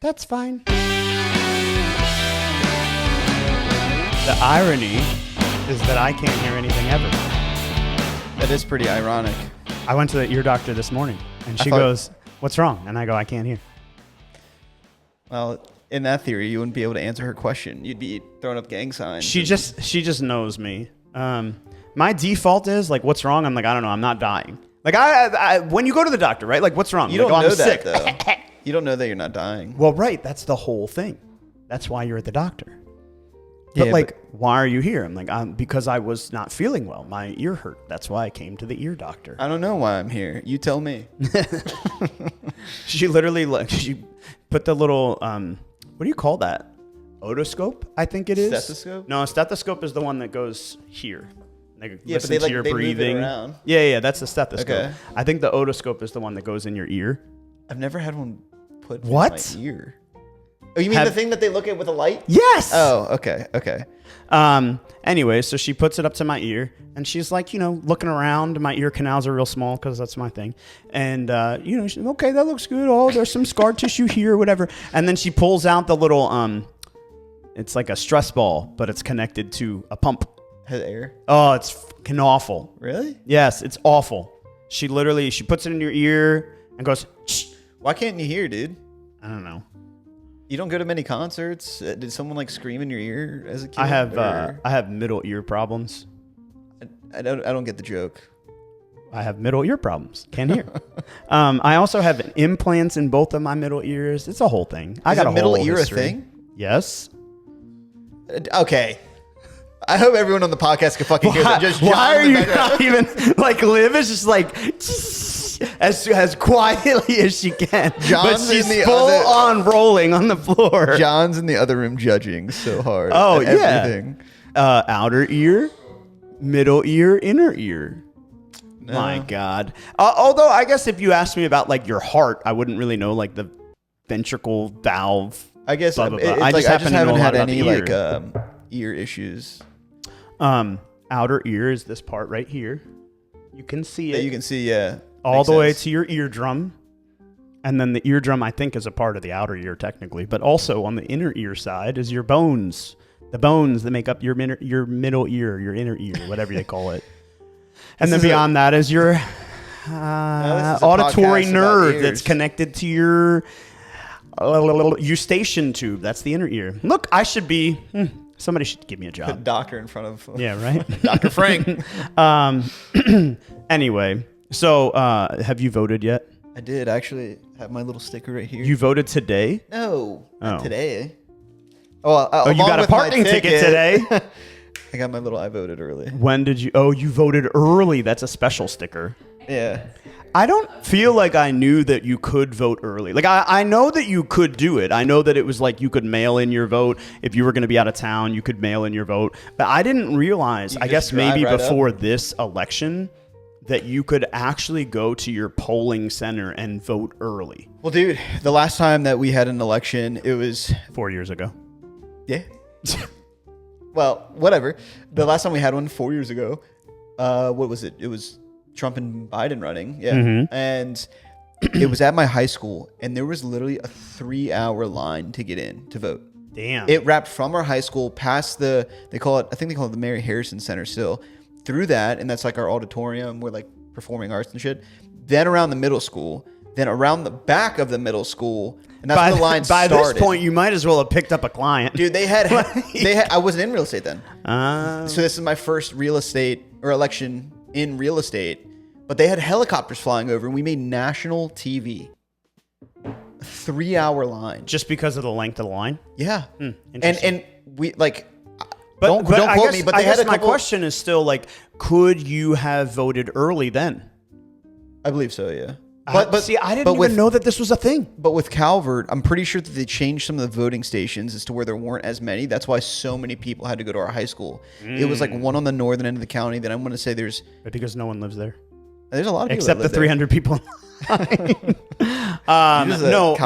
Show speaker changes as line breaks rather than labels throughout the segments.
That's fine. The irony is that I can't hear anything ever.
That is pretty ironic.
I went to the ear doctor this morning, and she goes, "What's wrong?" And I go, "I can't hear."
Well, in that theory, you wouldn't be able to answer her question. You'd be throwing up gang signs.
She just knows me. My default is like, "What's wrong?" I'm like, "I don't know. I'm not dying." Like I when you go to the doctor, right? Like, "What's wrong?"
You don't know
I'm
that
sick.
though. You don't know that you're not dying.
Well, right. That's the whole thing. That's why you're at the doctor.
Yeah,
But why are you here? I'm like, because I was not feeling well. My ear hurt. That's why I came to the ear doctor.
I don't know why I'm here. You tell me.
She literally, she put the little, what do you call that? Otoscope, I think it is.
Stethoscope?
No, a stethoscope is the one that goes here. They
Yeah,
listen
but
to your breathing.
Move it around.
Yeah, that's the stethoscope.
Okay.
I think the otoscope is the one that goes in your ear.
I've never had one put in
What?
my ear. Oh, you mean the thing that they look at with a light?
Yes.
Oh, okay.
Anyway, so she puts it up to my ear, and she's like, looking around. My ear canals are real small because that's my thing. And, she's okay, that looks good. Oh, there's some scar tissue here, whatever. And then she pulls out the little, it's like a stress ball, but it's connected to a pump.
Has air?
Oh, it's fucking awful.
Really?
Yes, it's awful. She puts it in your ear and goes, shh.
Why can't you hear, dude?
I don't know.
You don't go to many concerts. Did someone scream in your ear as a kid?
I have middle ear problems.
I don't get the joke.
I have middle ear problems. Can't hear. I also have implants in both of my middle ears. It's a whole thing. I got a
middle
whole
ear
history.
a thing?
Yes.
Okay. I hope everyone on the podcast can fucking hear that. Just
why are
John in
you
the background.
not even Liv is just like as quietly as she can,
John's
but she's
in the
full
other-
on rolling on the floor.
John's in the other room judging so hard.
Oh
at
yeah.
everything.
Outer ear, middle ear, inner ear.
No.
My God. Although I guess if you asked me about your heart, I wouldn't really know the ventricle valve.
I guess
blah, blah, blah.
it's
I just
I just
happen to know
haven't
a lot
had
about
any
the ear.
ear issues
Outer ear is this part right here. You can see it.
that you can see. Yeah,
all
makes
the way
sense.
to your eardrum. And then the eardrum, I think, is a part of the outer ear technically. But also on the inner ear side is your bones. The bones that make up your middle ear, your inner ear, whatever they call it. And then beyond that is your auditory nerve that's connected to your eustachian tube. That's the inner ear. Look, I should be... somebody should give me a job.
Put doctor in front of.
Yeah, right?
Dr. Frank.
Anyway, so have you voted yet?
I did actually have my little sticker right here.
You voted today?
No, not
Oh.
today. Oh,
Oh, you got a parking ticket today?
I got my little I voted early.
When did you? Oh, you voted early. That's a special sticker.
Yeah.
I don't feel like I knew that you could vote early. I know that you could do it. I know that it was you could mail in your vote. If you were going to be out of town, you could mail in your vote. But I didn't realize, I guess maybe before this election, that you could actually go to your polling center and vote early.
Well, dude, the last time that we had an election, it was
4 years ago.
Yeah. Well, whatever. The last time we had one 4 years ago, what was it? It was Trump and Biden running. Yeah.
Mm-hmm.
And it was at my high school, and there was literally a 3-hour line to get in to vote.
Damn.
It wrapped from our high school past I think they call it the Mary Harrison Center still, through that, and that's our auditorium where performing arts and shit. Then around the middle school, then around the back of the middle school, and that's where the line started.
By this point, you might as well have picked up a client.
Dude, they had I wasn't in real estate then. So this is my first real estate or election in real estate, but they had helicopters flying over, and we made national TV. A 3-hour line.
Just because of the length of the line?
Yeah.
Interesting.
And we don't quote me, but they had a couple.
My question is still could you have voted early then?
I believe so, yeah.
But see, I didn't even know that this was a thing.
But with Calvert, I'm pretty sure that they changed some of the voting stations as to where there weren't as many. That's why so many people had to go to our high school. It was one on the northern end of the county. Then I'm going to say there's
because no one lives there.
There's a lot of people
except
that
the
live
300 people. No,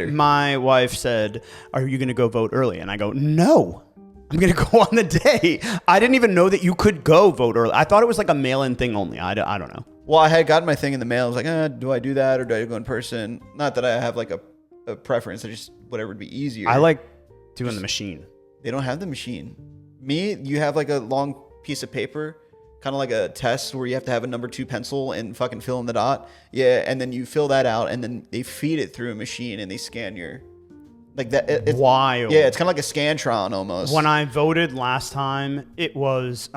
my wife said, "Are you going to go vote early?" And I go, "No, I'm going to go on the day." I didn't even know that you could go vote early. I thought it was a mail-in thing only. I don't know.
Well, I had gotten my thing in the mail. I was like, do I do that or do I go in person? Not that I have a a preference. I just whatever would be easier.
I like doing the machine.
They don't have the machine. You have like a long piece of paper, kind of like a test where you have to have a number 2 pencil and fucking fill in the dot. Yeah, and then you fill that out, and then they feed it through a machine, and they scan your like that. It's
wild.
Yeah, it's kind of like a Scantron almost.
When I voted last time, it was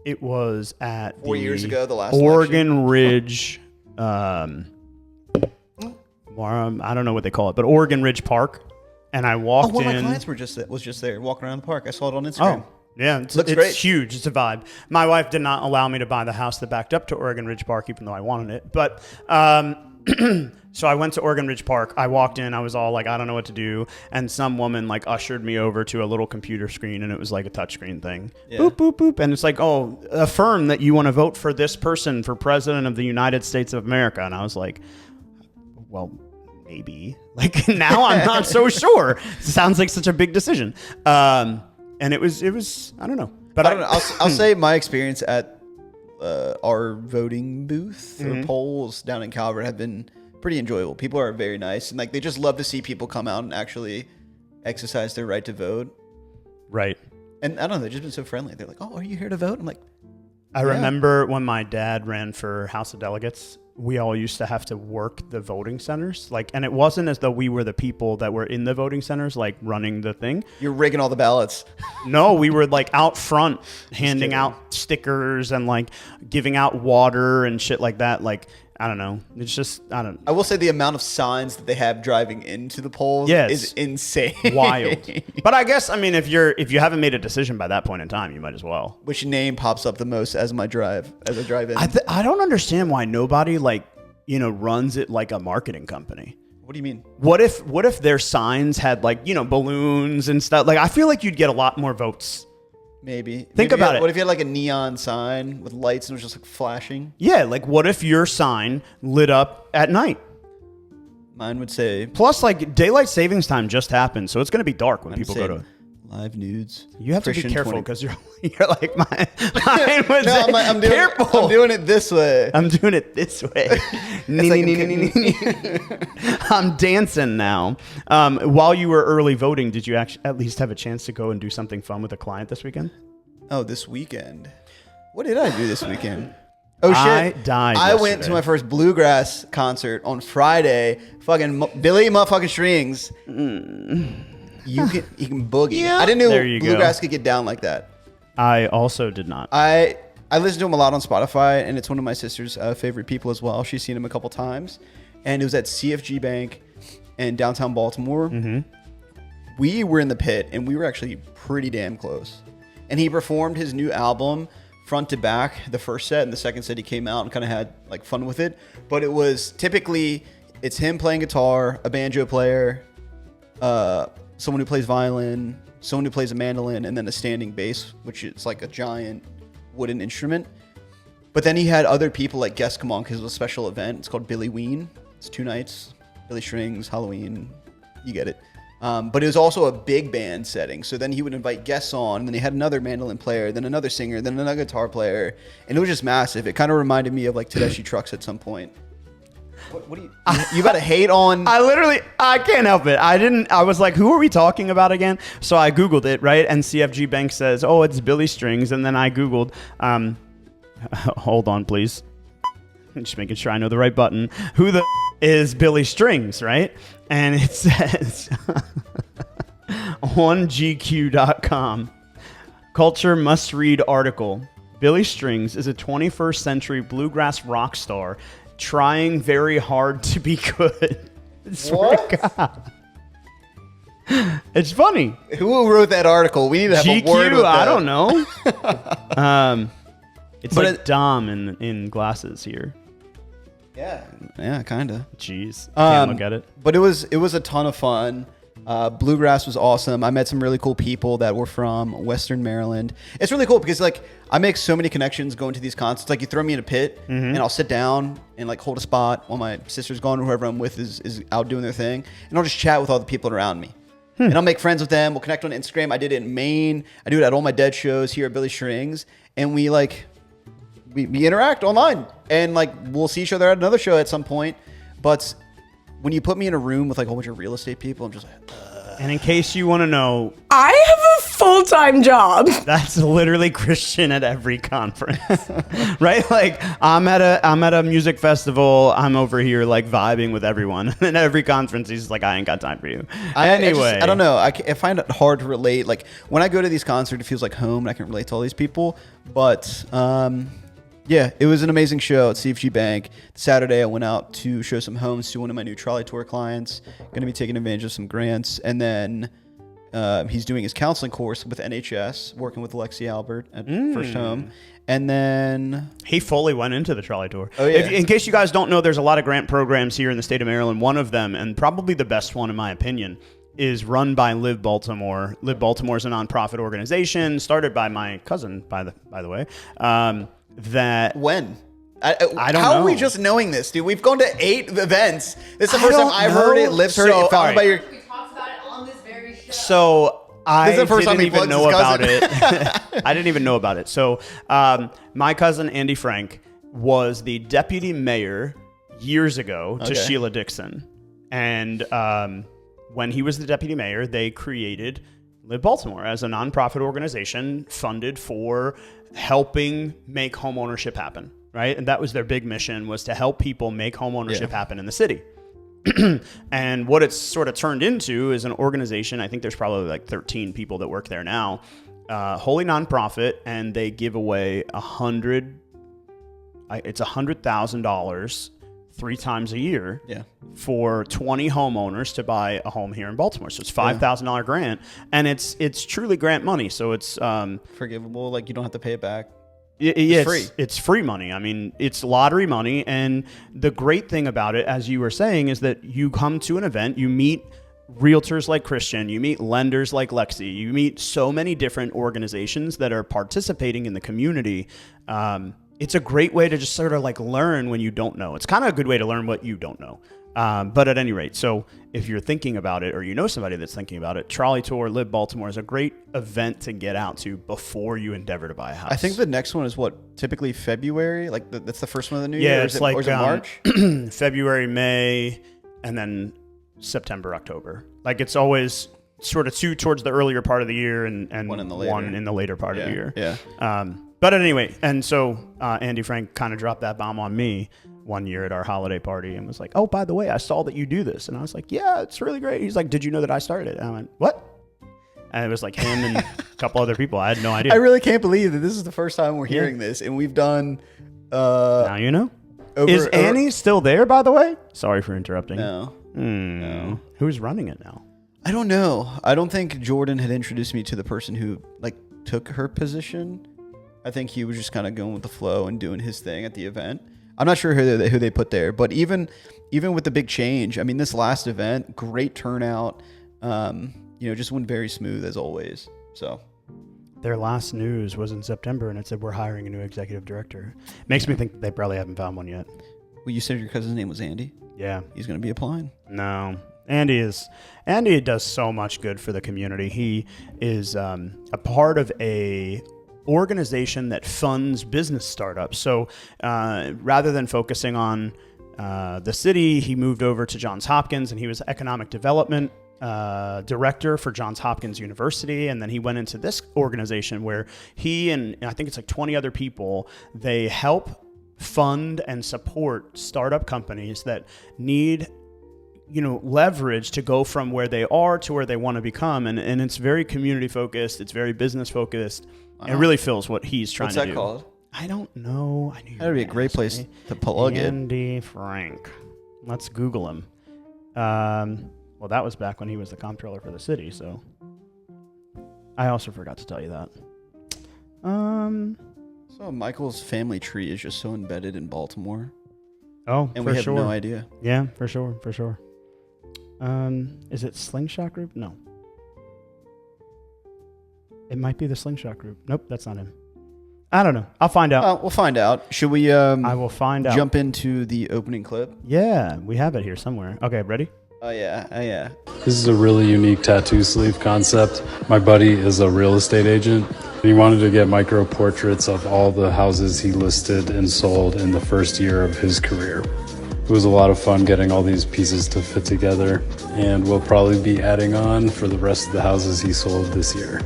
it was at
4 years ago, the last
Oregon
election.
Ridge. I don't know what they call it, but Oregon Ridge Park. And I walked
one
in.
of my clients was just there walking around the park. I saw it on Instagram.
Oh, yeah. It's
great.
huge. It's a vibe. My wife did not allow me to buy the house that backed up to Oregon Ridge Park, even though I wanted it. But so I went to Oregon Ridge Park. I walked in. I was all like, I don't know what to do. And some woman like ushered me over to a little computer screen, and it was like a touchscreen thing. Yeah. Boop, boop, boop. And it's like, oh, affirm that you want to vote for this person for president of the United States of America. And I was like, well, maybe. Like now I'm not so sure. It sounds like such a big decision. And it was I don't know. But
I don't know. I'll say my experience at our voting booth or polls down in Calvert have been pretty enjoyable. People are very nice, and like they just love to see people come out and actually exercise their right to vote.
Right.
And I don't know, they've just been so friendly. They're like, "Oh, are you here to vote?" I'm like,
I remember when my dad ran for House of Delegates, we all used to have to work the voting centers. Like, and it wasn't as though we were the people that were in the voting centers, like running the thing.
You're rigging all the ballots.
No, we were like out front handing out stickers and like giving out water and shit like that. Like, I don't know. It's just, I don't know.
I will say the amount of signs that they have driving into the polls is insane.
Wild. But I guess, I mean, if you haven't made a decision by that point in time, you might as well.
Which name pops up the most as I drive in?
I don't understand why nobody runs it like a marketing company.
What do you mean?
What if their signs had like, balloons and stuff? Like, I feel like you'd get a lot more votes.
Maybe.
Think about it.
What if you had like a neon sign with lights and it was just like flashing?
Yeah, like what if your sign lit up at night?
Mine would say...
Plus, like, daylight savings time just happened, so it's going to be dark when people go to...
Live nudes.
You have
Christian
to be careful
20.
because you're like mine would
No,
say,
I'm
careful.
doing it this way.
I'm doing it this way. I'm dancing now. While you were early voting, did you actually at least have a chance to go and do something fun with a client this weekend?
Oh, this weekend. What did I do this weekend? Oh, shit.
I died
I went
yesterday.
to my first bluegrass concert on Friday. Fucking Billy motherfucking Strings. You can boogie.
Yeah.
I didn't know
There you
bluegrass
go.
could get down like that.
I also did not.
I listen to him a lot on Spotify, and it's one of my sister's favorite people as well. She's seen him a couple times, and it was at CFG Bank in downtown Baltimore. Mm-hmm. We were in the pit, and we were actually pretty damn close. And he performed his new album front to back, the first set, and the second set he came out and kind of had like fun with it. But it was typically it's him playing guitar, a banjo player, someone who plays violin, someone who plays a mandolin, and then a standing bass, which is like a giant wooden instrument. But then he had other people like guests come on because it was a special event. It's called Billy Ween. It's 2 nights. Billy Strings, Halloween. You get it. But it was also a big band setting. So then he would invite guests on, and then he had another mandolin player, then another singer, then another guitar player. And it was just massive. It kind of reminded me of like Tedeschi Trucks at some point. What do you got to hate on?
I can't help it. I was like, who are we talking about again? So I Googled it, right? And CFG Bank says, oh, it's Billy Strings. And then I Googled, hold on, please. Just making sure I know the right button. Who the is Billy Strings, right? And it says on GQ.com, culture must read article. Billy Strings is a 21st century bluegrass rock star trying very hard to be good. I swear to God. It's funny.
Who wrote that article? We need to have
GQ,
a word with that.
I don't know. It's but like Dom in glasses here.
Yeah, kind of.
Jeez, can't look at it.
But it was a ton of fun. Bluegrass was awesome. I met some really cool people that were from Western Maryland. It's really cool because like I make so many connections going to these concerts. Like you throw me in a pit and I'll sit down and like hold a spot while my sister's gone or whoever I'm with is out doing their thing, and I'll just chat with all the people around me. And I'll make friends with them. We'll connect on Instagram. I did it in Maine. I do it at all my dead shows here at Billy Strings, and we interact online, and like we'll see each other at another show at some point. But when you put me in a room with like a whole bunch of real estate people, I'm just like,
And in case you want to know,
I have a full-time job.
that's literally Christian at every conference, right? Like I'm at a music festival. I'm over here like vibing with everyone. And at every conference, he's like, I ain't got time for you. Anyway,
I don't know. I find it hard to relate. Like when I go to these concerts, it feels like home, and I can relate to all these people. But yeah, it was an amazing show at CFG Bank. Saturday, I went out to show some homes to one of my new trolley tour clients. Going to be taking advantage of some grants. And then he's doing his counseling course with NHS, working with Alexi Albert at First Home. And then
he fully went into the trolley tour.
Oh, yeah.
In case you guys don't know, there's a lot of grant programs here in the state of Maryland. One of them, and probably the best one in my opinion, is run by Live Baltimore. Live Baltimore is a nonprofit organization started by my cousin, by the way. That
when? I don't
know.
How are we just knowing this, dude? We've gone to 8 events. This is the first time I've heard it. Liv's heard it. Found by your.
We talked about it on this very show.
So I
This is the first time
didn't
he
even
plugs
know
his
about
cousin.
it. I didn't even know about it. So my cousin Andy Frank was the deputy mayor years ago to
Okay.
Sheila Dixon, and when he was the deputy mayor, they created Live Baltimore as a nonprofit organization funded for helping make home ownership happen, right? And that was their big mission, was to help people make home ownership happen in the city. And what it's sort of turned into is an organization. I think there's probably like 13 people that work there now, wholly nonprofit, and they give away $100,000 3 times a year for 20 homeowners to buy a home here in Baltimore. So it's $5,000 grant, and it's truly grant money. So it's
Forgivable. Like you don't have to pay it back.
it's
free.
It's free money. I mean, it's lottery money. And the great thing about it, as you were saying, is that you come to an event, you meet realtors like Christian, you meet lenders like Lexi, you meet so many different organizations that are participating in the community. It's a great way to just sort of like learn when you don't know. It's kind of a good way to learn what you don't know. But at any rate, so if you're thinking about it or you know somebody that's thinking about it, Trolley Tour, Live Baltimore is a great event to get out to before you endeavor to buy a house.
I think the next one is what, typically February? Like that's the first one of the new
yeah,
year?
it's
Or
like
is it March?
February, May, and then September, October. Like it's always sort of 2 towards the earlier part of the year and
One in the
later part of the year.
Yeah.
But anyway, and so Andy Frank kind of dropped that bomb on me one year at our holiday party and was like, oh, by the way, I saw that you do this. And I was like, yeah, it's really great. He's like, did you know that I started it? And I went, what? And it was like him and a couple other people. I had no idea.
I really can't believe that this is the first time we're hearing this, and we've done.
Now you know. Is Annie still there, by the way? Sorry for interrupting.
No.
No. Who's running it now?
I don't know. I don't think Jordan had introduced me to the person who like took her position. I think he was just kind of going with the flow and doing his thing at the event. I'm not sure who they put there, but even with the big change, I mean, this last event, great turnout. Just went very smooth as always. So
their last news was in September, and it said we're hiring a new executive director. Makes me think they probably haven't found one yet.
Well, you said your cousin's name was Andy.
Yeah,
He's going to be applying.
no. Andy does so much good for the community. He is a part of a organization that funds business startups. So rather than focusing on the city, he moved over to Johns Hopkins, and he was economic development director for Johns Hopkins University. And then he went into this organization where he and I think it's like 20 other people, they help fund and support startup companies that need leverage to go from where they are to where they want to become. And it's very community focused. It's very business focused. Wow. It really fills what he's trying to do.
What's that called?
I don't know. I knew
That'd be a great place to plug it.
Andy Frank. Let's Google him. Well, that was back when he was the comptroller for the city. So I also forgot to tell you that.
So Michael's family tree is just so embedded in Baltimore.
Oh,
and
for
we have
sure.
no idea.
Yeah, for sure. Is it Slingshot Group? No. It might be the Slingshot Group. Nope, that's not him. I don't know. I'll find out.
We'll find out. Should we
I will find out.
jump into the opening clip?
Yeah, we have it here somewhere. Okay, ready?
Oh, yeah.
This is a really unique tattoo sleeve concept. My buddy is a real estate agent. He wanted to get micro portraits of all the houses he listed and sold in the first year of his career. It was a lot of fun getting all these pieces to fit together, and we'll probably be adding on for the rest of the houses he sold this year.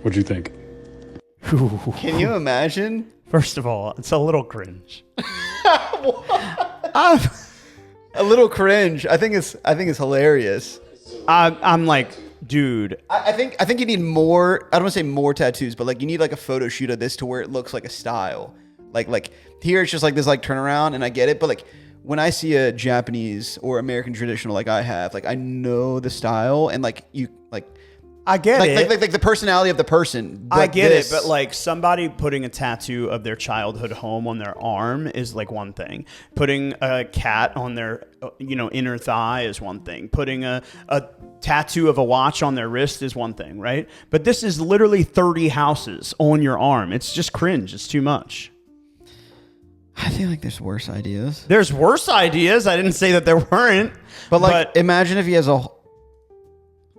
What'd you think?
Can you imagine?
First of all, it's a little cringe.
A little cringe. I think it's hilarious.
I'm like, dude.
I think you need more. I don't want to say more tattoos, but like you need like a photo shoot of this to where it looks like a style. Like here it's just like this like turnaround, and I get it. But like when I see a Japanese or American traditional like I have, like I know the style and like you like.
I get it.
Like the personality of the person.
I get it, but like somebody putting a tattoo of their childhood home on their arm is like one thing. Putting a cat on their, inner thigh is one thing. Putting a tattoo of a watch on their wrist is one thing, right? But this is literally 30 houses on your arm. It's just cringe. It's too much.
I feel like there's worse ideas.
There's worse ideas. I didn't say that there weren't.
But imagine if he has a...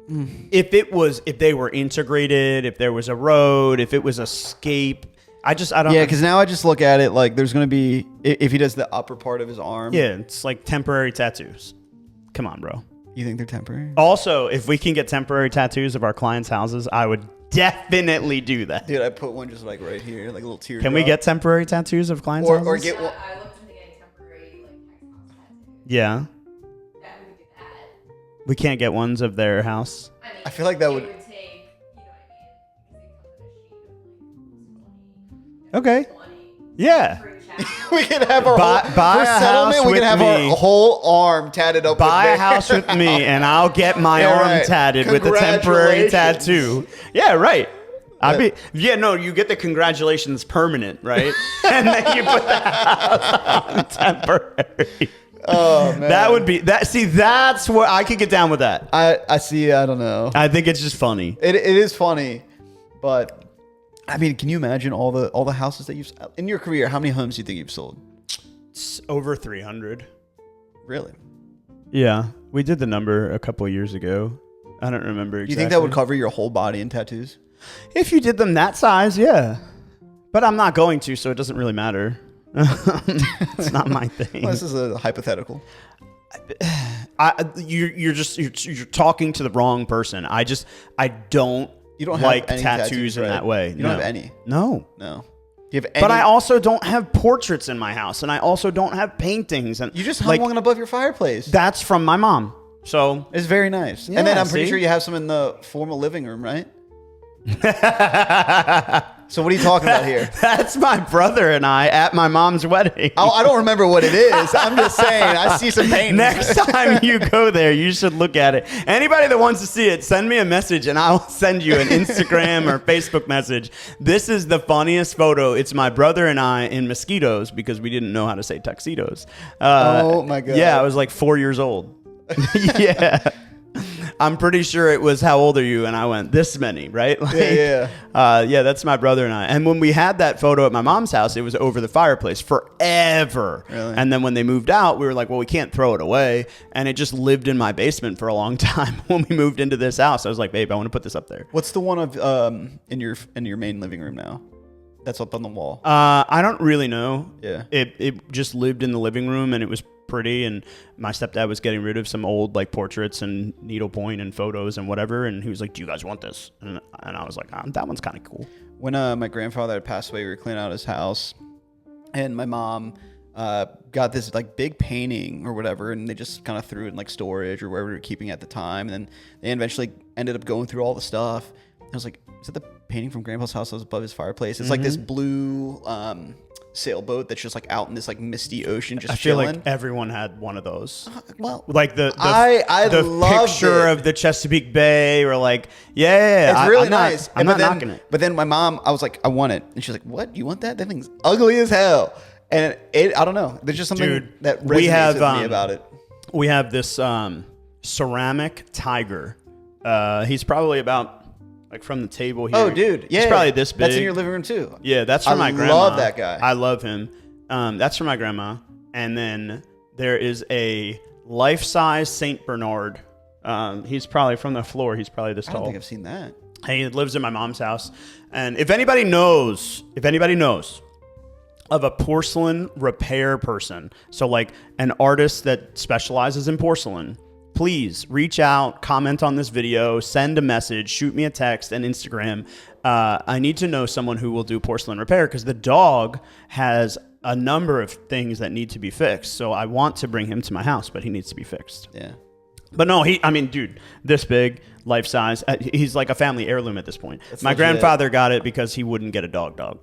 If they were integrated, if there was a road, if it was a scape, I don't.
Yeah, because now I just look at it like there's going to be, if he does the upper part of his arm.
Yeah, it's like temporary tattoos. Come on, bro.
You think they're temporary?
Also, if we can get temporary tattoos of our clients' houses, I would definitely do that.
Dude, I put one just like right here, like a little tear.
Can we get temporary tattoos of clients' houses?
Or get one?
I looked into getting temporary like house tattoos.
Yeah.
Yeah, we could do that.
We can't get ones of their house.
I feel like that
it
would...
take, you know what I mean? Because they come with a sheet of
Okay.
20
Yeah.
free tattoos.
We can have our
Buy
for
a
settlement.
house
We can
with
have
me.
our whole arm tatted up.
Buy
with
a house with me, and I'll get my
Yeah,
arm
right.
tatted with a temporary
Congratulations.
tattoo. Yeah, right. You get the congratulations permanent, right? And then you put the house on temporary.
Oh man,
That would be that. See, that's what I could get down with that.
I see. I don't know.
I think it's just funny.
It is funny, but I mean, can you imagine all the houses that you've in your career? How many homes do you think you've sold?
It's over 300.
Really?
Yeah, we did the number a couple of years ago. I don't remember exactly.
You think that would cover your whole body in tattoos?
If you did them that size, yeah. But I'm not going to, so it doesn't really matter. It's not my thing.
Well, this is a hypothetical.
You're talking to the wrong person. I don't.
You don't
like
have any
tattoos in
right?
that way.
You don't have any.
No.
No. Do you have any?
But I also don't have portraits in my house, and I also don't have paintings. And
You just hung one above your fireplace.
That's from my mom. So
It's very nice.
Yeah,
And then I'm pretty
see?
sure you have some in the formal living room, right? So what are you talking about here?
that's my brother and I at my mom's wedding.
I don't remember what it is. I'm just saying. I see some paintings.
Next time you go there, you should look at it. Anybody that wants to see it, send me a message and I'll send you an Instagram or Facebook message. This is the funniest photo. It's my brother and I in mosquitoes because we didn't know how to say tuxedos.
Oh my God.
Yeah, I was like 4 years old. Yeah. I'm pretty sure it was, how old are you? And I went, this many, right? Like,
Yeah.
Yeah, that's my brother and I. And when we had that photo at my mom's house, it was over the fireplace forever.
Really?
And then when they moved out, we were like, well, we can't throw it away. And it just lived in my basement for a long time. When we moved into this house, I was like, babe, I want to put this up there.
What's the one of in your main living room now? That's up on the wall.
I don't really know.
Yeah.
It just lived in the living room and it was pretty, and my stepdad was getting rid of some old like portraits and needlepoint and photos and whatever, and he was like, do you guys want this? And I was like, that one's kind of cool.
When my grandfather had passed away, we were cleaning out his house, and my mom got this like big painting or whatever, and they just kind of threw it in like storage or wherever we were keeping it at the time, and then they eventually ended up going through all the stuff. I was like, is that the painting from Grandpa's house that was above his fireplace? It's like this blue sailboat that's just like out in this like misty ocean, just
I feel
chilling.
like everyone had one of those.
Well,
Like the
I
the
loved
picture
it.
of the Chesapeake Bay, or like, yeah,
It's really
I'm not-
nice.
I'm
But
not
then,
knocking it.
But then my mom, I was like, I want it, and she's like, what? You want that? That thing's ugly as hell. And I don't know. There's just something
Dude,
that
we
resonates
have,
with me about it.
We have this ceramic tiger. He's probably about like from the table here.
Oh, dude, yeah,
he's probably this big.
That's in your living room too.
Yeah, that's from my grandma.
I love that guy.
I love him. That's from my grandma. And then there is a life-size Saint Bernard. He's probably from the floor. He's probably this
I
tall.
don't think I've seen that.
He lives in my mom's house. And if anybody knows of a porcelain repair person. So like an artist that specializes in porcelain. Please reach out, comment on this video, send a message, shoot me a text and Instagram. I need to know someone who will do porcelain repair because the dog has a number of things that need to be fixed. So I want to bring him to my house, but he needs to be fixed.
Yeah.
But no, dude, this big, life size. He's like a family heirloom at this point. My
legit.
grandfather got it because he wouldn't get a dog.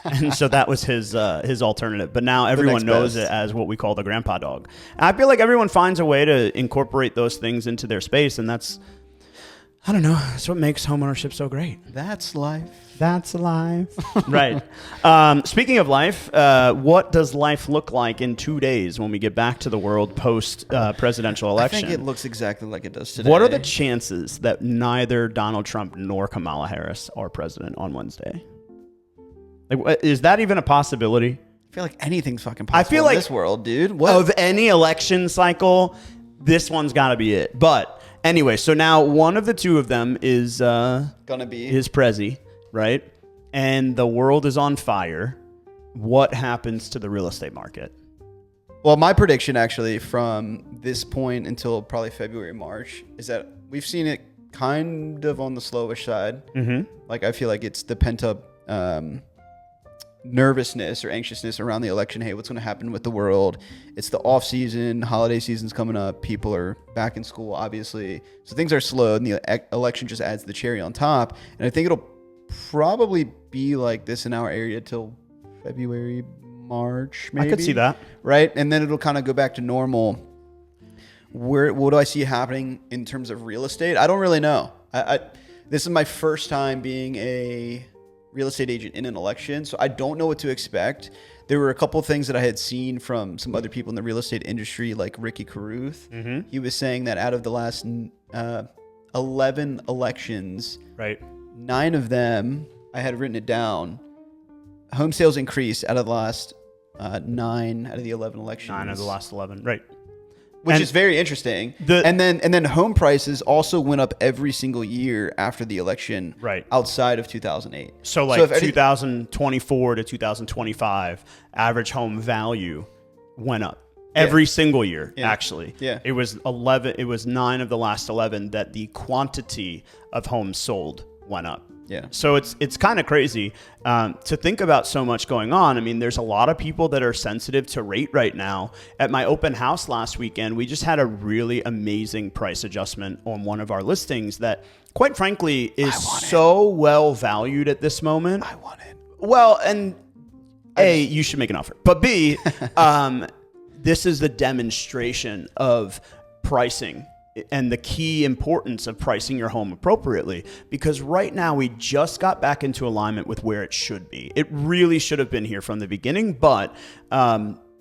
And so that was his alternative. But now everyone knows it as what we call the grandpa dog. And I feel like everyone finds a way to incorporate those things into their space. And that's, I don't know, that's what makes homeownership so great.
That's life.
That's life. Right. Speaking of life, what does life look like in 2 days when we get back to the world post presidential election?
I think it looks exactly like it does today.
What are the chances that neither Donald Trump nor Kamala Harris are president on Wednesday? Like, is that even a possibility?
I feel like anything's fucking possible
I feel like
in this world, dude. What?
Of any election cycle, this one's got to be it. But anyway, so now one of the two of them is
Gonna be
his prezi, right? And the world is on fire. What happens to the real estate market?
Well, my prediction actually from this point until probably February, March is that we've seen it kind of on the slowish side.
Mm-hmm.
Like I feel like it's the pent up nervousness or anxiousness around the election. Hey, what's going to happen with the world? It's the off season, holiday season's coming up. People are back in school, obviously. So things are slow and the election just adds the cherry on top. And I think it'll probably be like this in our area till February, March, maybe.
I could see that.
Right? And then it'll kind of go back to normal. What do I see happening in terms of real estate? I don't really know. This is my first time being a real estate agent in an election, so I don't know what to expect. There were a couple of things that I had seen from some other people in the real estate industry, like Ricky Carruth.
Mm-hmm.
He was saying that out of the last 11 elections,
Right.
9 of them, I had written it down, home sales increased out of the last 9 out of the 11 elections.
9 of the last 11. Right.
Which
And
is very interesting.
the-
And then home prices also went up every single year after the election,
Right.
outside of 2008.
So like
if any-
2024 to 2025, average home value went up every single year.
Yeah.
Actually,
Yeah.
It was 11. It was 9 of the last 11 that the quantity of homes sold went up.
Yeah.
So it's kind of crazy to think about so much going on. I mean, there's a lot of people that are sensitive to rate right now. At my open house last weekend, we just had a really amazing price adjustment on one of our listings that, quite frankly, is so well valued at this moment.
I want it.
Well, and A, you should make an offer. But B, this is the demonstration of pricing and the key importance of pricing your home appropriately, because right now we just got back into alignment with where it should be. It really should have been here from the beginning, but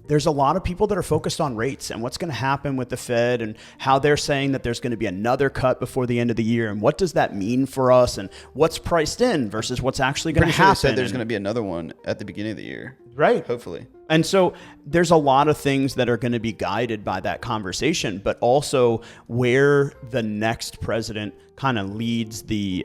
there's a lot of people that are focused on rates and what's going to happen with the Fed and how they're saying that there's going to be another cut before the end of the year. And what does that mean for us and what's priced in versus what's actually going to
Pretty sure
happen.
they said there's going to be another one at the beginning of the year.
Right.
Hopefully.
And so there's a lot of things that are going to be guided by that conversation, but also where the next president kind of leads the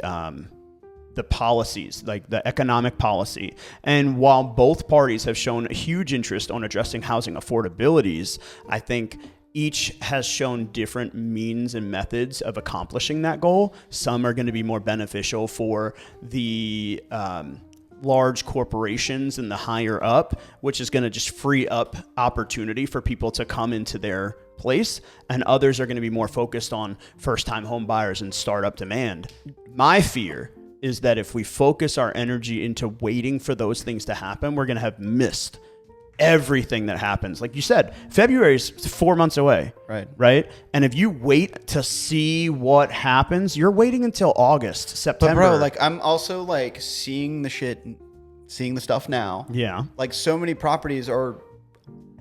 policies, like the economic policy. And while both parties have shown a huge interest on addressing housing affordabilities, I think each has shown different means and methods of accomplishing that goal. Some are going to be more beneficial for the large corporations and the higher up, which is going to just free up opportunity for people to come into their place. And others are going to be more focused on first-time home buyers and startup demand. My fear is that if we focus our energy into waiting for those things to happen, we're going to have missed everything that happens. Like you said, February is 4 months away. Right. And if you wait to see what happens, you're waiting until August, September.
But bro, like I'm also like seeing the stuff now.
Yeah.
Like so many properties are,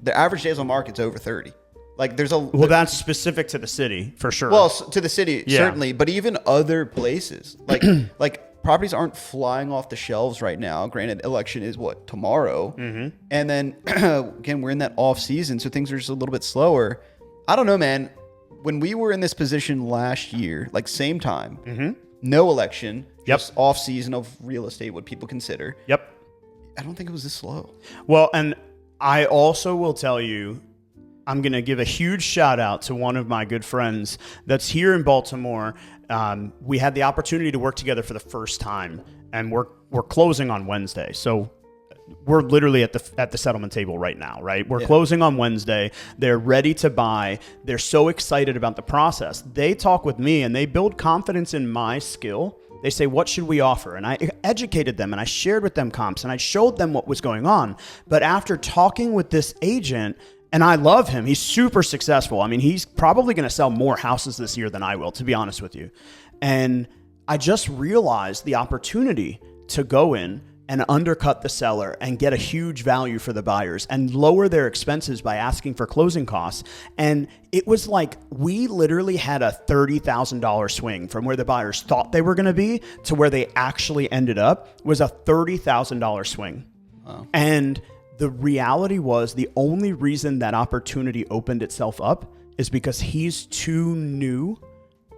the average days on market's over 30. Like there's
Well, that's specific to the city for sure.
Well, to the city,
Yeah.
certainly, but even other places, like like properties aren't flying off the shelves right now. Granted, election is what, tomorrow, and then again we're in that off season, so things are just a little bit slower. I don't know, man. When we were in this position last year, like same time, no election, just off season of real estate, what people consider.
Yep.
I don't think it was this slow.
Well, and I also will tell you, I'm going to give a huge shout out to one of my good friends that's here in Baltimore. We had the opportunity to work together for the first time, and we're closing on Wednesday. So we're literally at the settlement table right now, right? We're closing on Wednesday. They're ready to buy. They're so excited about the process. They talk with me and they build confidence in my skill. They say, what should we offer? And I educated them and I shared with them comps and I showed them what was going on. But after talking with this agent, and I love him, he's super successful. I mean, he's probably going to sell more houses this year than I will, to be honest with you. And I just realized the opportunity to go in and undercut the seller and get a huge value for the buyers and lower their expenses by asking for closing costs. And it was like we literally had a $30,000 swing from where the buyers thought they were going to be to where they actually ended up was a $30,000 swing. Wow. And the reality was the only reason that opportunity opened itself up is because he's too new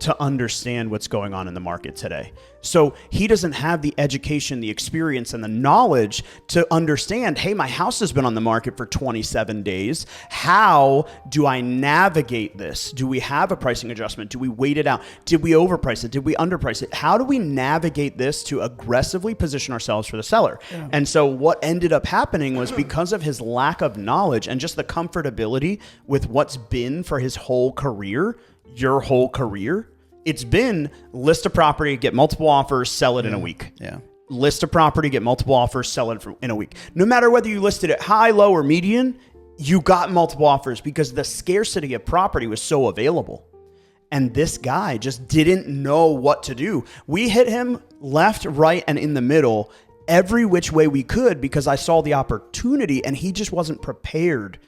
to understand what's going on in the market today. So he doesn't have the education, the experience, and the knowledge to understand, hey, my house has been on the market for 27 days. How do I navigate this? Do we have a pricing adjustment? Do we wait it out? Did we overprice it? Did we underprice it? How do we navigate this to aggressively position ourselves for the seller? Yeah. And so what ended up happening was because of his lack of knowledge and just the comfortability with what's been for his whole career, your whole career, it's been list a property, get multiple offers, sell it in a week.
Yeah.
List a property, get multiple offers, sell it in a week. No matter whether you listed it high, low, or median, you got multiple offers because the scarcity of property was so available. And this guy just didn't know what to do. We hit him left, right, and in the middle every which way we could because I saw the opportunity and he just wasn't prepared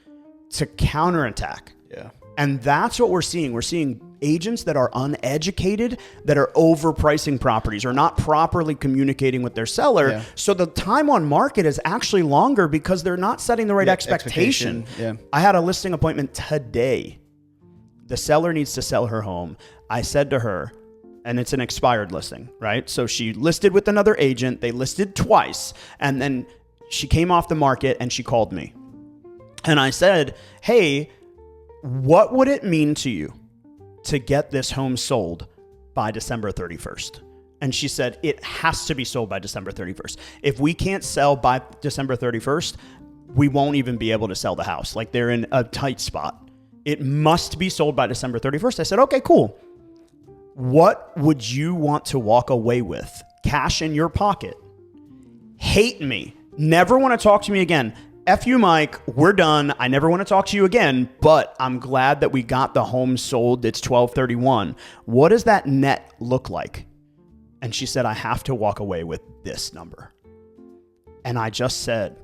to counterattack.
Yeah.
And that's what we're seeing. We're seeing agents that are uneducated, that are overpricing properties or not properly communicating with their seller. Yeah. So the time on market is actually longer because they're not setting the right expectation.
Yeah.
I had a listing appointment today. The seller needs to sell her home. I said to her, and it's an expired listing, right? So she listed with another agent. They listed twice. And then she came off the market and she called me. And I said, hey, what would it mean to you to get this home sold by December 31st? And she said, it has to be sold by December 31st. If we can't sell by December 31st, we won't even be able to sell the house. Like they're in a tight spot. It must be sold by December 31st. I said, okay, cool. What would you want to walk away with? Cash in your pocket. Hate me. Never want to talk to me again. F you, Mike, we're done. I never want to talk to you again, but I'm glad that we got the home sold. It's 12/31. What does that net look like? And she said, I have to walk away with this number. And I just said,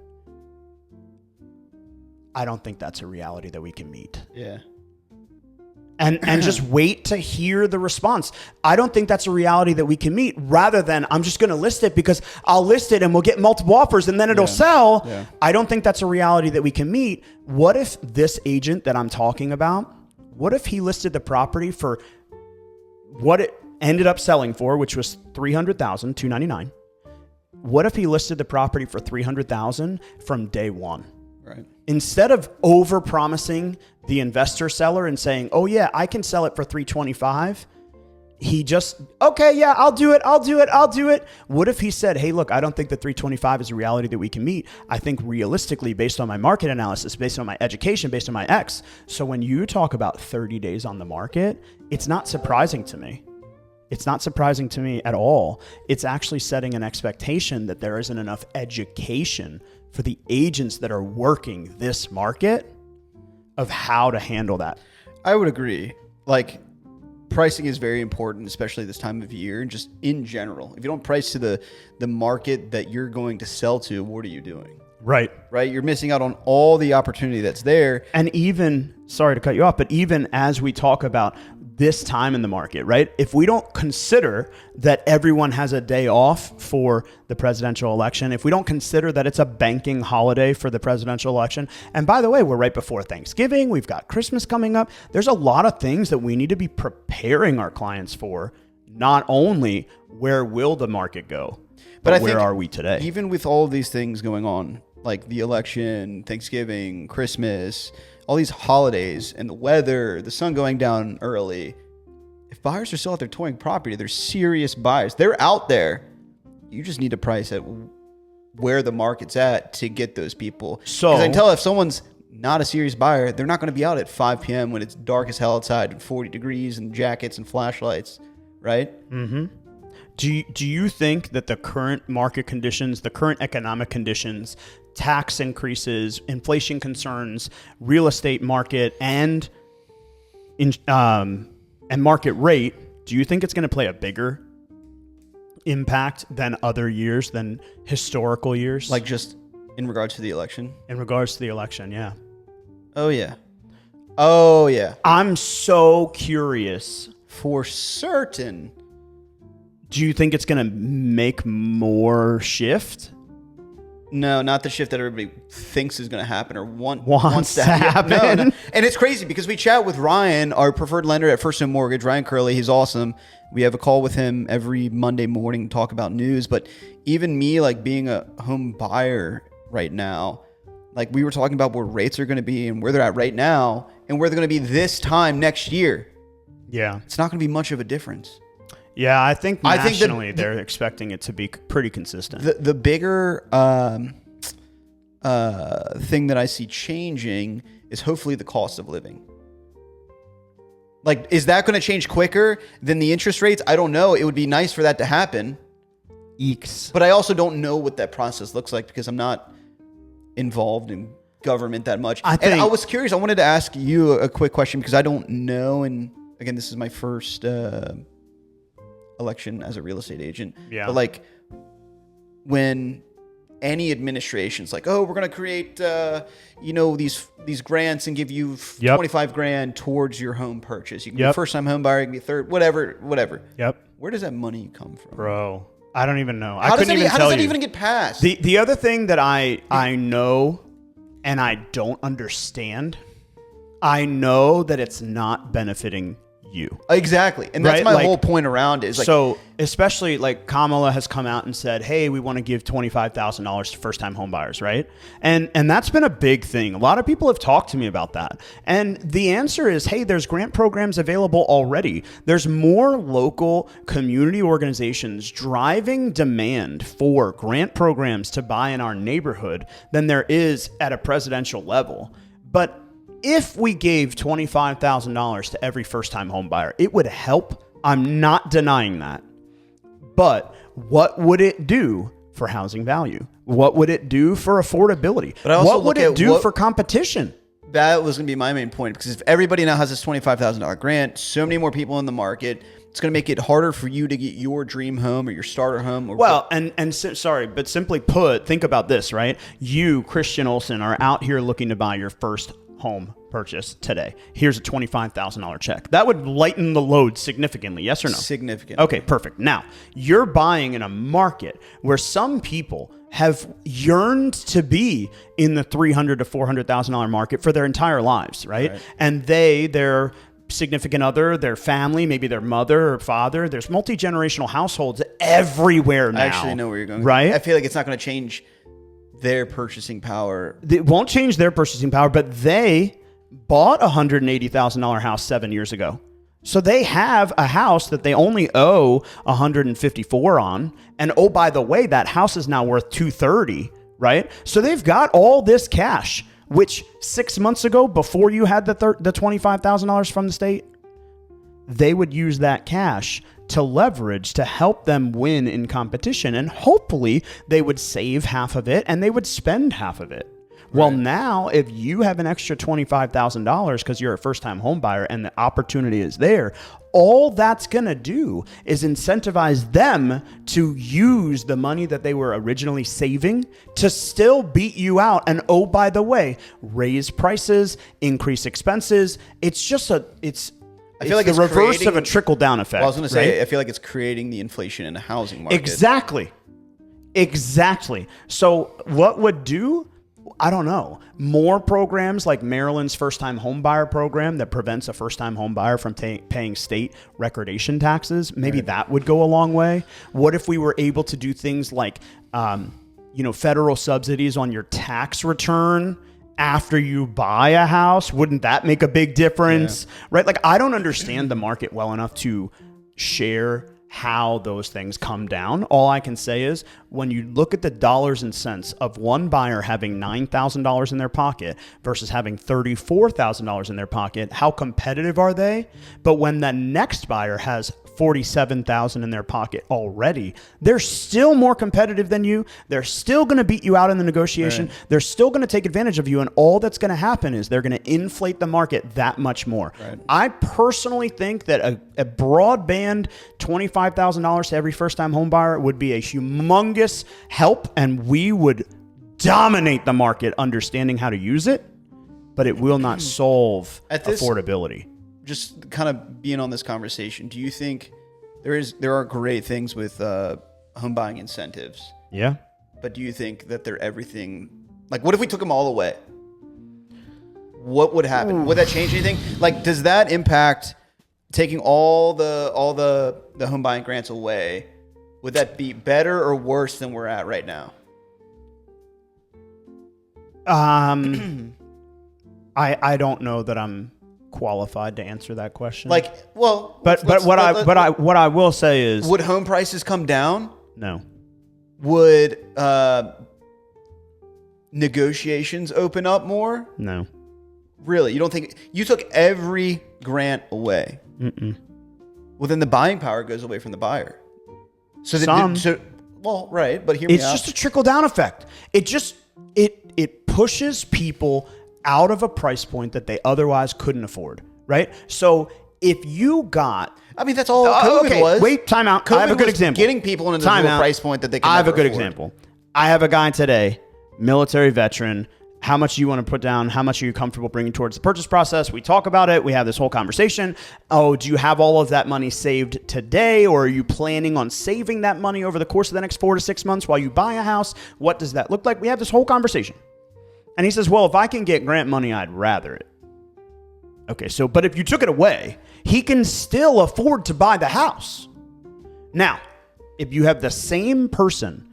I don't think that's a reality that we can meet.
Yeah.
And just wait to hear the response. I don't think that's a reality that we can meet, rather than I'm just going to list it because I'll list it and we'll get multiple offers and then it'll sell. Yeah. I don't think that's a reality that we can meet. What if this agent that I'm talking about, what if he listed the property for what it ended up selling for, which was $300,000, $299. What if he listed the property for $300,000 from day one?
Right.
Instead of over promising the investor seller and saying, oh yeah, I can sell it for $325. He just, okay, yeah, I'll do it. What if he said, hey, look, I don't think that $325 is a reality that we can meet. I think realistically, based on my market analysis, based on my education, based on my X. So when you talk about 30 days on the market, it's not surprising to me. It's not surprising to me at all. It's actually setting an expectation that there isn't enough education for the agents that are working this market of how to handle that.
I would agree. Like, pricing is very important, especially this time of year and just in general. If you don't price to the market that you're going to sell to, what are you doing?
Right.
Right. You're missing out on all the opportunity that's there.
And even, sorry to cut you off, but even as we talk about this time in the market, right? If we don't consider that everyone has a day off for the presidential election, if we don't consider that it's a banking holiday for the presidential election, and by the way, we're right before Thanksgiving, we've got Christmas coming up. There's a lot of things that we need to be preparing our clients for, not only where will the market go, But
I
where
think
are we today?
Even with all of these things going on, like the election, Thanksgiving, Christmas, all these holidays, and the weather, the sun going down early, if buyers are still out there touring property, they're serious buyers. They're out there. You just need to price at where the market's at to get those people.
So-
because I can tell if someone's not a serious buyer, they're not going to be out at 5 p.m. when it's dark as hell outside and 40 degrees and jackets and flashlights, right?
Do you think that the current market conditions, the current economic conditions, tax increases, inflation concerns, real estate market, and market rate, do you think it's going to play a bigger impact than other years, than historical years?
Like just in regards to the election?
in regards to the election, yeah.
Oh, yeah. Oh, yeah.
I'm so curious.
For certain.
Do you think it's going to make more shift?
No, not the shift that everybody thinks is going to happen or
Wants to happen.
No. And it's crazy because we chat with Ryan, our preferred lender at First Home Mortgage, Ryan Curley. He's awesome. We have a call with him every Monday morning to talk about news. But even me, like being a home buyer right now, like we were talking about where rates are going to be and where they're at right now and where they're going to be this time next year.
Yeah.
It's not going to be much of a difference.
Yeah, I think
I think
nationally they're expecting it to be pretty consistent.
The bigger thing that I see changing is hopefully the cost of living. Like, is that going to change quicker than the interest rates? I don't know. It would be nice for that to happen.
Eeks.
But I also don't know what that process looks like because I'm not involved in government that much. And I was curious. I wanted to ask you a quick question because I don't know. And again, this is my first election as a real estate agent.
Yeah.
But like when any administration's like, oh, we're going to create, these grants and give you 25 grand towards your home purchase. You can be a first time home buyer, you can be a third, whatever.
Yep.
Where does that money come from?
Bro, I don't even know.
How does that
you.
even get passed?
The other thing that I know and I don't understand, I know that it's not benefiting you.
Exactly. And that's
Right?
my
Like,
whole point around it. Is like,
so especially like Kamala has come out and said, hey, we want to give $25,000 to first time home buyers, right? And that's been a big thing. A lot of people have talked to me about that. And the answer is, hey, there's grant programs available already. There's more local community organizations driving demand for grant programs to buy in our neighborhood than there is at a presidential level. But if we gave $25,000 to every first-time home buyer, it would help. I'm not denying that. But what would it do for housing value? What would it do for affordability?
But I also
what would
look
it
at
do
what-
for competition?
that was going to be my main point because if everybody now has this $25,000 grant, so many more people in the market, it's going to make it harder for you to get your dream home or your starter home.
Well, but simply put, think about this, right? You, Christian Olson, are out here looking to buy your first home purchase today. Here's a $25,000 check. That would lighten the load significantly, yes or no?
Significant.
Okay, perfect. Now, you're buying in a market where some people have yearned to be in the $300,000 to $400,000 market for their entire lives, right? And their significant other, their family, maybe their mother or father, there's multi-generational households everywhere now.
I actually know where you're going.
Right?
I feel like it's not going to change their purchasing power.
It won't change their purchasing power, but they bought a $180,000 house 7 years ago. So they have a house that they only owe $154,000 on. And oh, by the way, that house is now worth $230,000, right? So they've got all this cash, which 6 months ago, before you had the $25,000 from the state, they would use that cash to leverage to help them win in competition. And hopefully they would save half of it and they would spend half of it. Well, now if you have an extra $25,000 because you're a first-time home buyer and the opportunity is there, all that's going to do is incentivize them to use the money that they were originally saving to still beat you out. And oh, by the way, raise prices, increase expenses. It's just I feel like the reverse of a trickle-down effect.
Well, I was going to say, I feel like it's creating the inflation in the housing market.
Exactly. So what would do I don't know, more programs like Maryland's first-time home buyer program that prevents a first-time home buyer from paying state recordation taxes. Maybe that would go a long way. What if we were able to do things like, federal subsidies on your tax return after you buy a house? Wouldn't that make a big difference? Right? Like, I don't understand the market well enough to share how those things come down. All I can say is when you look at the dollars and cents of one buyer having $9,000 in their pocket versus having $34,000 in their pocket, how competitive are they? But when the next buyer has $47,000 in their pocket already, they're still more competitive than you. They're still going to beat you out in the negotiation. Right. They're still going to take advantage of you. And all that's going to happen is they're going to inflate the market that much more. Right. I personally think that a broadband $25,000 to every first-time home buyer would be a humongous help, and we would dominate the market understanding how to use it, but it will not solve affordability.
Just kind of being on this conversation, do you think there are great things with home buying incentives?
Yeah.
But do you think that they're everything? Like, what if we took them all away? What would happen? Would that change anything? Like, does that impact taking all the home buying grants away? Would that be better or worse than we're at right now?
I don't know that I'm qualified to answer that question.
Like, well,
but what I will say is,
would home prices come down?
No.
Would negotiations open up more?
No.
Really? You don't think you took every grant away?
Mm-mm.
Well, then the buying power goes away from the buyer. So right, but hear me out.
It's just a trickle down effect. It pushes people out of a price point that they otherwise couldn't afford, right? So if you got...
I mean, that's all COVID was.
Wait, time out. I have a good example.
Getting people into the price point that they can
I have a good
afford.
example. I have a guy today, military veteran. How much do you want to put down? How much are you comfortable bringing towards the purchase process? We talk about it. We have this whole conversation. Oh, do you have all of that money saved today, or are you planning on saving that money over the course of the next 4 to 6 months while you buy a house? What does that look like? We have this whole conversation. And he says, well, if I can get grant money, I'd rather it. Okay, but if you took it away, he can still afford to buy the house. Now, if you have the same person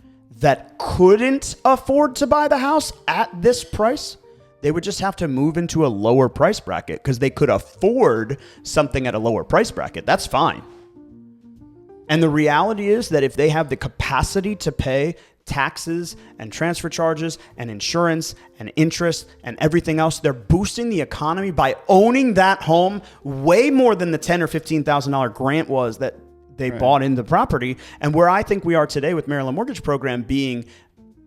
that couldn't afford to buy the house at this price, they would just have to move into a lower price bracket because they could afford something at a lower price bracket. That's fine. And the reality is that if they have the capacity to pay taxes and transfer charges and insurance and interest and everything else, they're boosting the economy by owning that home way more than the $10,000 or $15,000 grant was that they bought in the property. And where I think we are today with Maryland Mortgage Program being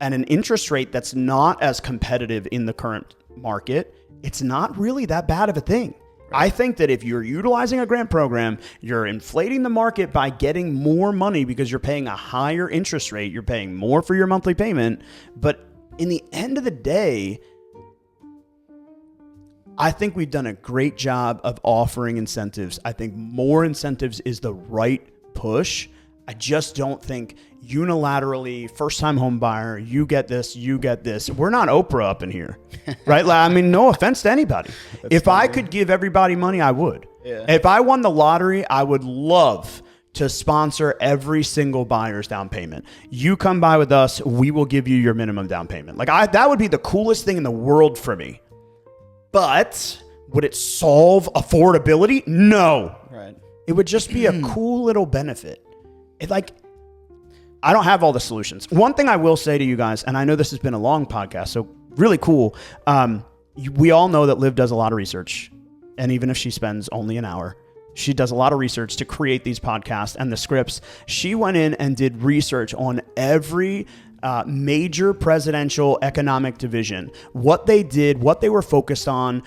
at an interest rate that's not as competitive in the current market, it's not really that bad of a thing. I think that if you're utilizing a grant program, you're inflating the market by getting more money because you're paying a higher interest rate. You're paying more for your monthly payment. But in the end of the day, I think we've done a great job of offering incentives. I think more incentives is the right push. I just don't think unilaterally, first-time home buyer, you get this. We're not Oprah up in here, right? I mean, no offense to anybody. If I could give everybody money, I would. Yeah. If I won the lottery, I would love to sponsor every single buyer's down payment. You come by with us, we will give you your minimum down payment. That would be the coolest thing in the world for me. But would it solve affordability? No.
Right.
It would just be a cool little benefit. I don't have all the solutions. One thing I will say to you guys, and I know this has been a long podcast, so really cool. We all know that Liv does a lot of research. And even if she spends only an hour, she does a lot of research to create these podcasts and the scripts. She went in and did research on every major presidential economic division, what they did, what they were focused on.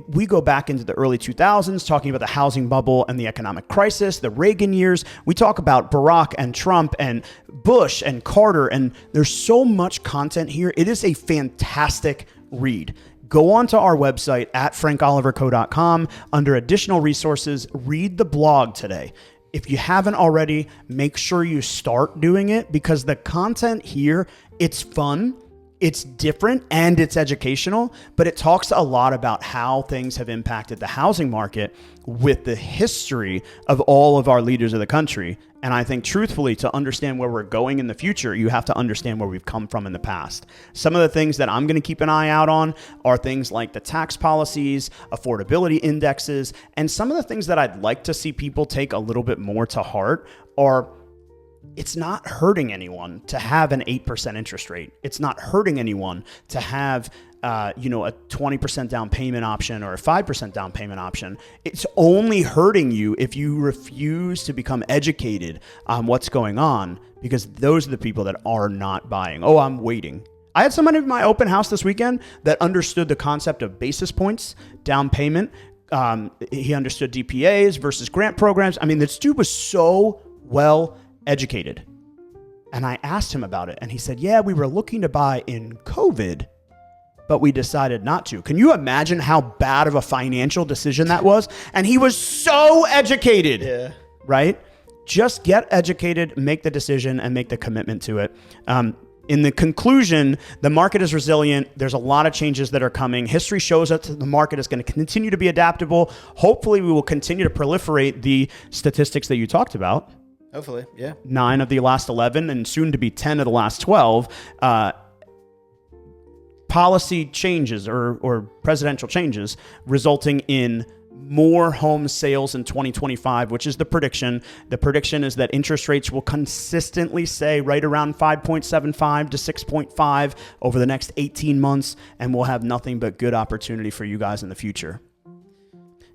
We go back into the early 2000s, talking about the housing bubble and the economic crisis, the Reagan years. We talk about Barack and Trump and Bush and Carter, and there's so much content here. It is a fantastic read. Go onto our website at frankoliverco.com. Under additional resources, read the blog today. If you haven't already, make sure you start doing it because the content here, it's fun. it's different and it's educational, but it talks a lot about how things have impacted the housing market with the history of all of our leaders of the country. And I think truthfully, to understand where we're going in the future, you have to understand where we've come from in the past. Some of the things that I'm going to keep an eye out on are things like the tax policies, affordability indexes, and some of the things that I'd like to see people take a little bit more to heart are, it's not hurting anyone to have an 8% interest rate. It's not hurting anyone to have a 20% down payment option or a 5% down payment option. It's only hurting you if you refuse to become educated on what's going on, because those are the people that are not buying. Oh, I'm waiting. I had somebody in my open house this weekend that understood the concept of basis points, down payment. He understood DPAs versus grant programs. I mean, this dude was so well educated. And I asked him about it, and he said, yeah, we were looking to buy in COVID, but we decided not to. Can you imagine how bad of a financial decision that was? And he was so educated.
Yeah.
Right? Just get educated, make the decision, and make the commitment to it. In the conclusion, the market is resilient. There's a lot of changes that are coming. History shows us that the market is going to continue to be adaptable. Hopefully, we will continue to proliferate the statistics that you talked about.
Hopefully, yeah.
9 of the last 11 and soon to be 10 of the last 12 policy changes or presidential changes resulting in more home sales in 2025, which is the prediction. The prediction is that interest rates will consistently stay right around 5.75 to 6.5 over the next 18 months, and we'll have nothing but good opportunity for you guys in the future.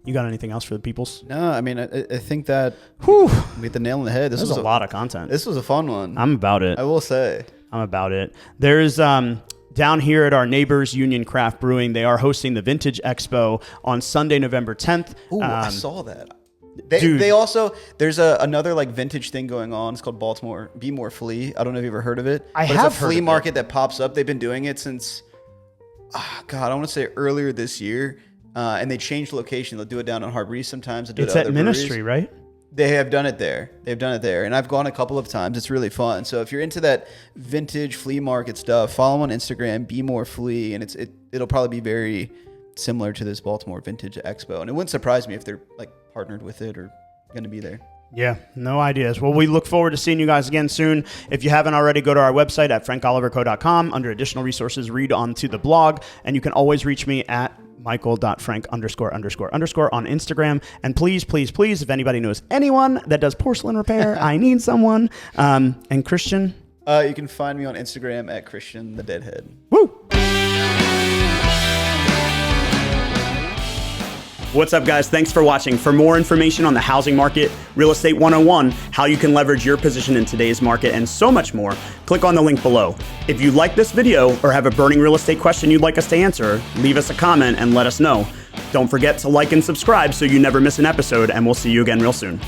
You got anything else for the peoples?
No, I mean, I think that
Whew.
we hit the nail on the head. This
was a lot of content.
This was a fun one.
I'm about it.
I will say.
I'm about it. There's down here at our neighbors, Union Craft Brewing, they are hosting the Vintage Expo on Sunday, November 10th.
Ooh, I saw that.
Dude.
They also, there's another like vintage thing going on. It's called Baltimore Be More Flea. I don't know if you've ever heard of it.
I
but
have
it's a
heard
flea
of
market that pops up. They've been doing it since, I want to say earlier this year. And they changed location. They'll do it down on Harbor East sometimes. They'll do
It's
it at
at
other
Ministry,
breweries.
right?
They have done it there. And I've gone a couple of times. It's really fun. So if you're into that vintage flea market stuff, follow them on Instagram, Be More Flea, and it'll probably be very similar to this Baltimore Vintage Expo. And it wouldn't surprise me if they're like partnered with it or going to be there.
Yeah, no ideas. Well, we look forward to seeing you guys again soon. If you haven't already, go to our website at frankoliverco.com. Under additional resources, read onto the blog, and you can always reach me at michael.frank___ on Instagram. And please, if anybody knows anyone that does porcelain repair, I need someone. And Christian?
You can find me on Instagram at Christian the Deadhead.
Woo! What's up, guys? Thanks for watching. For more information on the housing market, Real Estate 101, how you can leverage your position in today's market, and so much more, click on the link below. If you like this video or have a burning real estate question you'd like us to answer, leave us a comment and let us know. Don't forget to like and subscribe so you never miss an episode, and we'll see you again real soon.